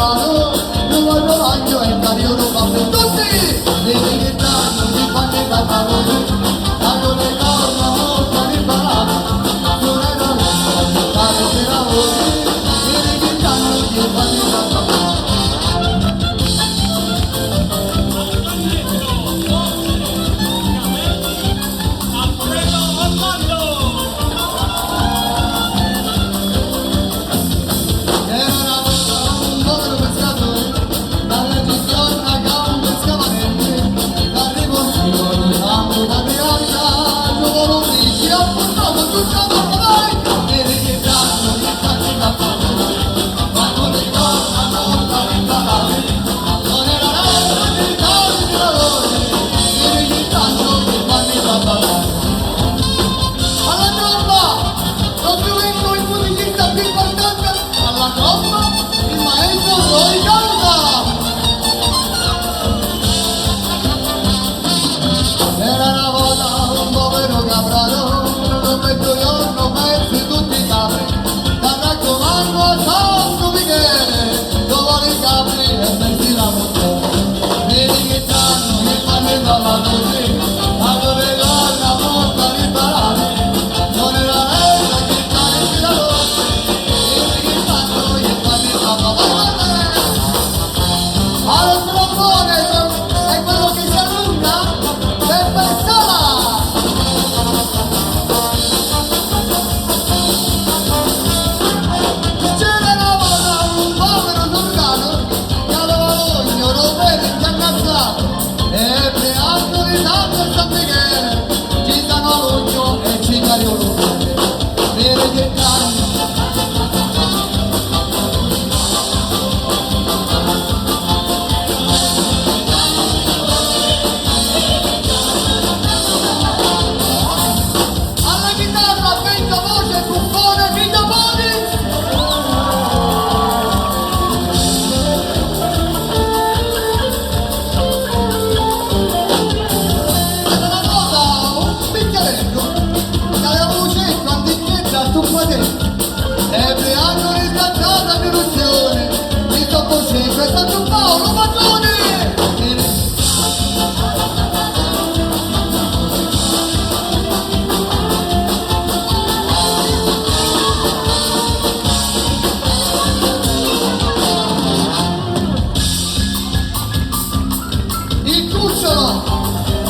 mano, non voglio bagno e cario lo fa per tutti. Vedi che danno, mi fanno i pantaloni, hanno le corna, molto riparate, suoneranno a fare per lavori. Vedi che danno, mi fanno i pantaloni.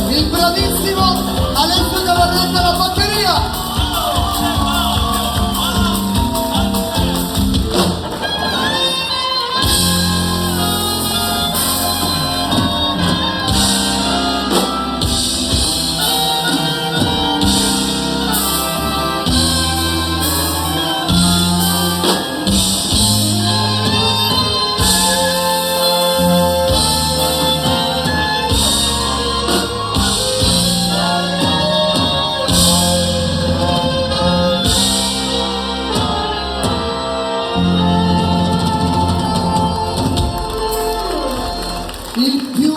Il bravissimo Alessio Cavalletta alla batteria. Il più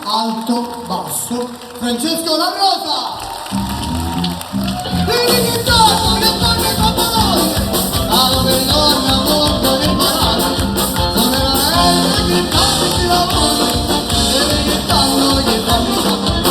alto basso, Francesco La Rosa. Vedi che torno, che torno i pantaloni, alla per donna molto riparata, sono la retta che tanto si lavora, vedi che tanto gli fanno i pantaloni.